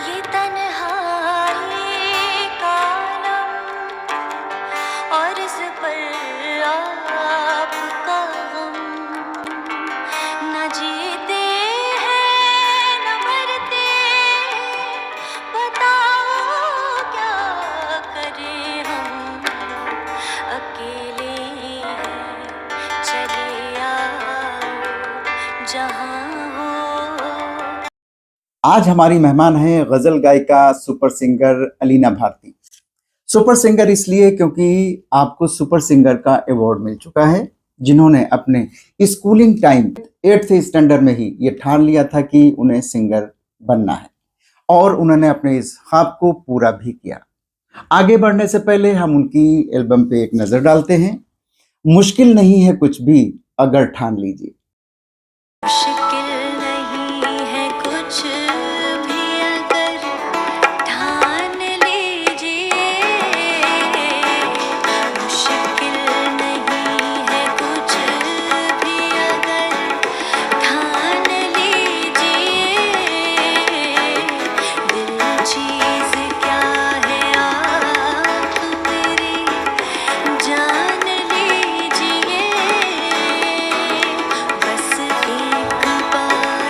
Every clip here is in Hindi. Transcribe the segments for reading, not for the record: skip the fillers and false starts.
ये तन्हाई का आलम और इस पर आपका गम, न जीते हैं न मरते, बताओ क्या करें हम, अकेले हैं, चले आओ जहाँ हो। आज हमारी मेहमान है गजल गायिका super singer Alina Bharti. Super singer इसलिए क्योंकि आपको सुपर सिंगर का अवार्ड मिल चुका है, जिन्होंने अपने स्कूलिंग टाइम 8th स्टैंडर्ड में ही ये ठान लिया था कि उन्हें सिंगर बनना है और उन्होंने अपने इस ख्वाब को पूरा भी किया। आगे बढ़ने से पहले हम उनकी एल्बम पे एक नजर डालते हैं। मुश्किल नहीं है कुछ भी अगर ठान लीजिए। मुश्किल नहीं है कुछ भी अगर ठान लीजिए, मुश्किल नहीं है कुछ भी अगर ठान लीजिए, दिल चीज़ क्या है आप मेरी जान लीजिए, बस एक बार।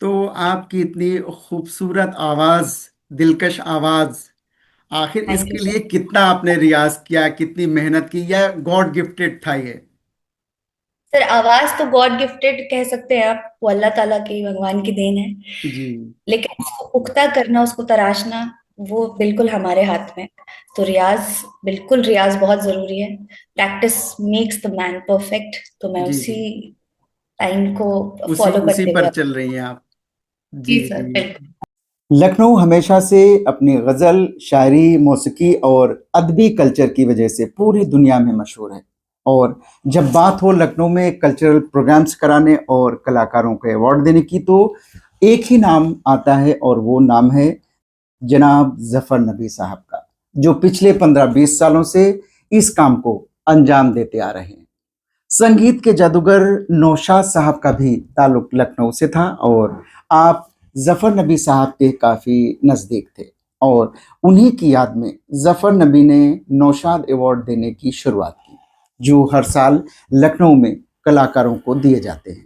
तो आपकी इतनी खूबसूरत आवाज, दिलकश आवाज, आखिर थैंक यू इसके सर। लिए कितना आपने रियाज किया, कितनी मेहनत की, या गॉड गिफ्टेड था ये? सर आवाज तो गॉड गिफ्टेड कह सकते हैं आप, वो अल्लाह ताला की, भगवान की देन है। जी लेकिन उसको पुख्ता करना, उसको तराशना, वो बिल्कुल हमारे हाथ में है। तो रियाज, बिल्कुल रियाज बहुत जरूरी है। Practice makes the man perfect. तो मैं जी उसी जी, लाइन को उसी फॉलो उसी करते पर हुए। चल रही हैं आप। जी जी सर, जी। बिल्कुल। लखनऊ हमेशा से अपनी गजल, शायरी, मौसीकी और अदबी कल्चर की वजह से पूरी दुनिया में मशहूर है। और जब बात हो लखनऊ में कल्चरल प्रोग्राम्स कराने और कलाकारों को अवार्ड देने की, तो एक ही नाम आता है और वो नाम है जनाब जफर नबी साहब का, जो पिछले 15-20 सालों से इस काम को अंजाम देते आ रहे हैं। संगीत के जादूगर नौशाद साहब का भी ताल्लुक लखनऊ से था और आप जफर नबी साहब के काफी नजदीक थे, और उन्हीं की याद में जफर नबी ने नौशाद अवार्ड देने की शुरुआत की, जो हर साल लखनऊ में कलाकारों को दिए जाते हैं,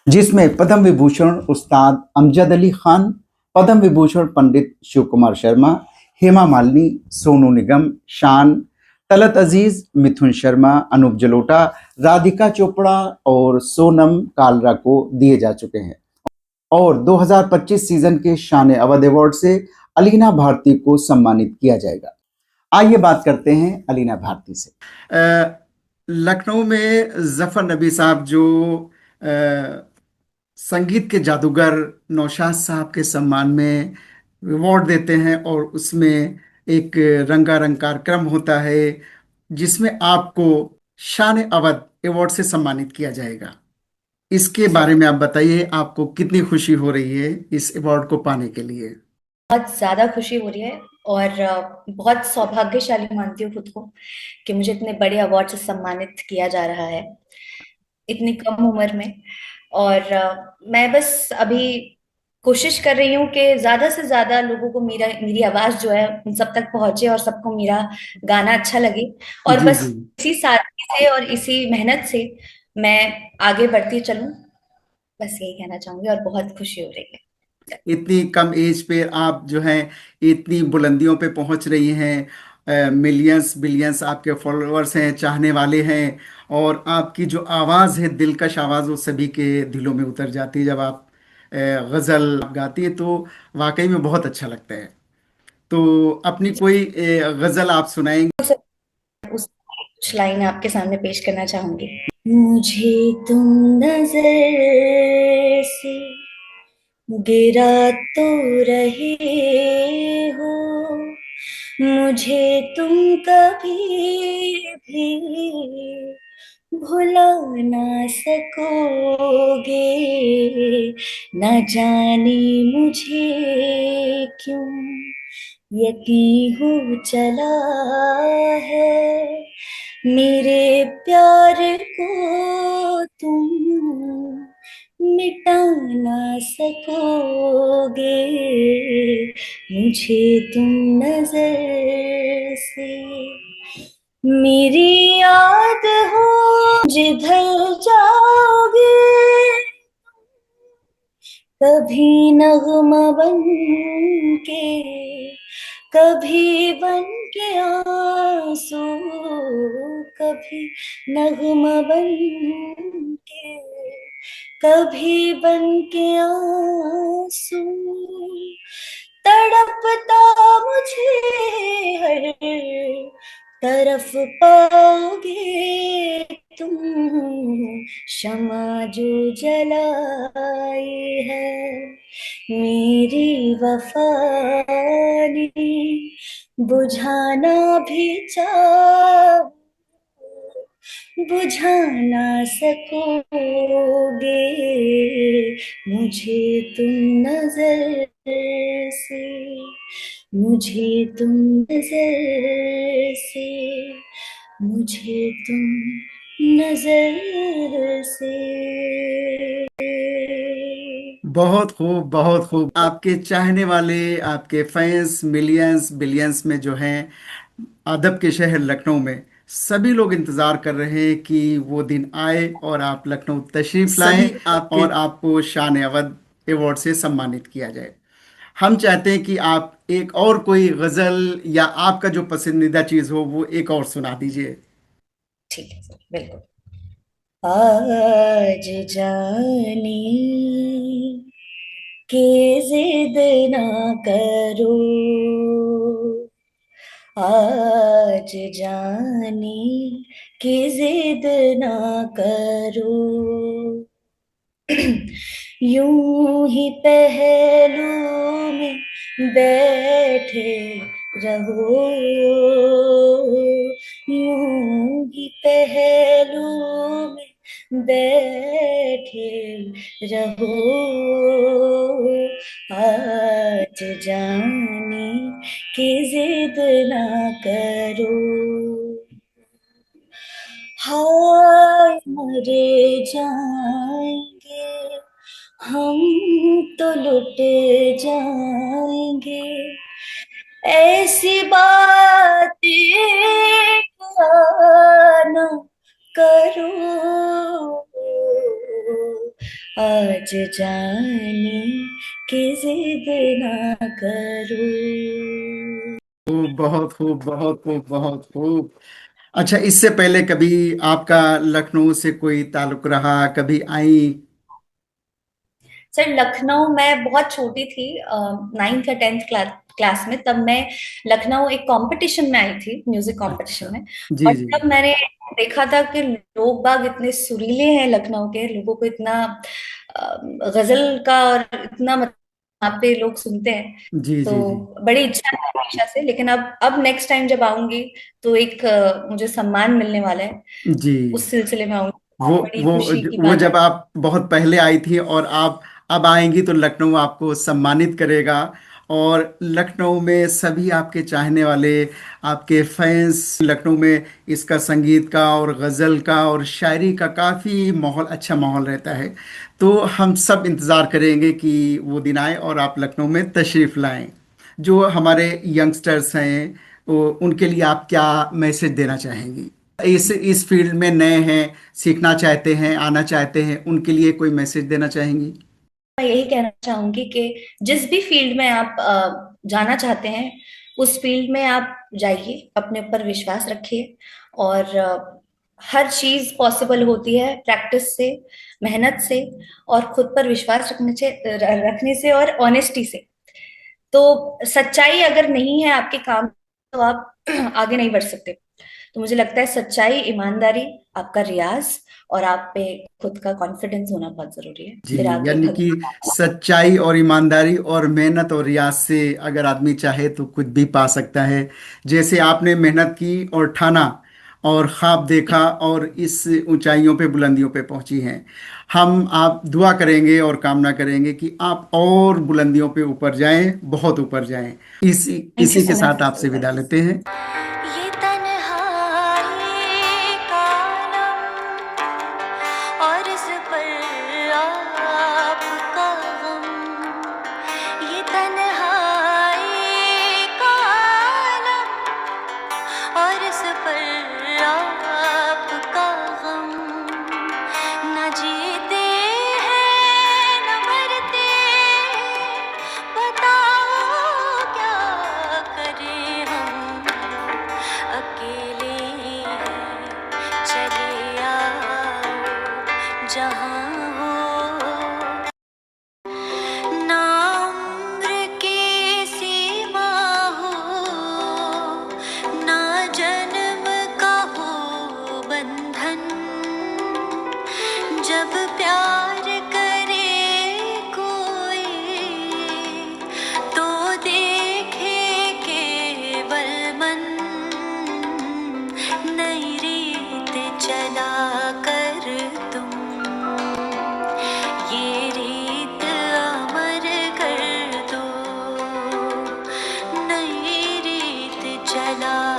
जिसमें पद्म विभूषण उस्ताद अमजद अली खान, पद्म विभूषण पंडित शिव कुमार शर्मा, हेमा मालिनी, सोनू निगम, शान, तलत अजीज, मिथुन शर्मा, अनूप जलोटा, राधिका चोपड़ा और सोनम कालरा को दिए जा चुके हैं। और 2025 सीजन के शान अवध अवार्ड से अलीना भारती को सम्मानित किया जाएगा। आइए बात करते हैं अलीना भारती से। लखनऊ में जफर नबी साहब जो संगीत के जादूगर नौशाद साहब के सम्मान में अवार्ड देते हैं, और उसमें एक रंगारंग कार्यक्रम होता है जिसमें आपको शान अवध अवार्ड से सम्मानित किया जाएगा। इसके सर बारे में आप बताइए, आपको कितनी खुशी हो रही है इस अवार्ड को पाने के लिए? बहुत ज्यादा खुशी हो रही है, और बहुत सौभाग्यशाली मानती हूँ खुद को कि मुझे इतने बड़े अवार्ड से सम्मानित किया जा रहा है इतनी कम उम्र में। और मैं बस अभी कोशिश कर रही हूँ कि ज्यादा से ज्यादा लोगों को मेरी आवाज जो है उन सब तक पहुंचे, और सबको मेरा गाना अच्छा लगे। और जी बस जी। इसी सादगी से और इसी मेहनत से मैं आगे बढ़ती चलूं, बस यही कहना चाहूंगी, और बहुत खुशी हो रही है। इतनी कम एज पे आप जो हैं इतनी बुलंदियों पे पहुंच रही हैं, मिलियंस बिलियंस आपके फॉलोअर्स हैं, चाहने वाले हैं, और आपकी जो आवाज़ है, दिलकश आवाज़, वो सभी के दिलों में उतर जाती है। जब आप गज़ल गाती है तो वाकई में बहुत अच्छा लगता है। तो अपनी कोई गज़ल आप सुनाएंगे? तो सर, उस कुछ लाइन आपके सामने पेश करना चाहूंगी। मुझे तुम नजर से गिरा तो रहे हो, मुझे तुम कभी भी भुला ना सकोगे, न जाने मुझे क्यों यकीन हो चला है, मेरे प्यार को तुम मिटा ना सकोगे मुझे तुम नजर से। मेरी याद हो जिधर जाओगे, कभी नगमा बन के, कभी बन के आंसू, कभी नगमा बन के, कभी बन के आंसू। तड़पता मुझे हर तरफ पाओगे तुम, शमा जो जलाई है मेरी वफा ने, बुझाना भी चाहो बुझा ना सकोगे मुझे तुम नजर से, मुझे तुम नजर से, मुझे तुम नजर से। बहुत खूब, बहुत खूब। आपके चाहने वाले, आपके फैंस मिलियंस बिलियंस में जो हैं, अदब के शहर लखनऊ में सभी लोग इंतजार कर रहे हैं कि वो दिन आए और आप लखनऊ तशरीफ लाएं आपके और आपको शान अवध अवार्ड से सम्मानित किया जाए। हम चाहते हैं कि आप एक और कोई गजल या आपका जो पसंदीदा चीज हो वो एक और सुना दीजिए। ठीक है सर, बिल्कुल। आज जाने के जिद ना करो, आज जाने की जिद ना करो, यूं ही पहलू में बैठे रहो, यूं ही पहलू में बैठे रहो, आज जाने की जिद ना करो। हाय मरे जाएंगे हम तो लुट जाएंगे, ऐसी बातें ना करो, आज जाने की जिद ना करो। खूब, बहुत खूब, बहुत खूब, बहुत खूब। अच्छा, इससे पहले कभी आपका लखनऊ से कोई ताल्लुक रहा, कभी आई? सर लखनऊ मैं बहुत छोटी थी, 9th या 10th क्लास में, तब मैं लखनऊ एक कंपटीशन में आई थी, म्यूजिक अच्छा। कंपटीशन में। जी और जी। तब मैंने देखा था कि लोग बाग इतने सुरीले हैं, लखनऊ के लोगों को इतना गजल का और इतना वहाँ पे लोग सुनते हैं। जी तो जी। जी बड़ी इच्छा है हमेशा से, लेकिन अब नेक्स्ट टाइम जब आऊंगी तो एक मुझे सम्मान मिलने वाला है, जी। उस सिलसिले में आऊंगी। वो बड़ी वो खुशी की वो बात है। जब आप बहुत पहले आई थी और आप अब आएंगी तो लखनऊ आपको सम्मानित करेगा। और लखनऊ में सभी आपके चाहने वाले, आपके फैंस, लखनऊ में इसका संगीत का और गज़ल का और शायरी का काफ़ी माहौल, अच्छा माहौल रहता है। तो हम सब इंतज़ार करेंगे कि वो दिन आए और आप लखनऊ में तशरीफ़ लाएं। जो हमारे यंगस्टर्स हैं, उनके लिए आप क्या मैसेज देना चाहेंगी? इस फील्ड में नए हैं, सीखना चाहते हैं, आना चाहते हैं, उनके लिए कोई मैसेज देना चाहेंगी? मैं यही कहना चाहूंगी कि जिस भी फील्ड में आप जाना चाहते हैं, उस फील्ड में आप जाइए, अपने ऊपर विश्वास रखिए। और हर चीज पॉसिबल होती है प्रैक्टिस से, मेहनत से, और खुद पर विश्वास रखने से और ऑनेस्टी से। तो सच्चाई अगर नहीं है आपके काम, तो आप आगे नहीं बढ़ सकते। तो मुझे लगता है सच्चाई, ईमानदारी, आपका रियाज और आप पे खुद का कॉन्फिडेंस होना बहुत जरूरी है, जी। फिर आगे यानी कि भगवान। सच्चाई और ईमानदारी और मेहनत और रियाज से अगर आदमी चाहे तो कुछ भी पा सकता है। जैसे आपने मेहनत की और ठाना और ख्वाब देखा और इस ऊंचाइयों पे, बुलंदियों पे पहुंची हैं। हम आप दुआ करेंगे और कामना करेंगे कि आप और बुलंदियों पे ऊपर जाएं, बहुत ऊपर जाएं। इसी थैंक यू इसी के सो साथ मच आपसे विदा सर। लेते हैं। ये तन्हाई का आलम और इस पर चला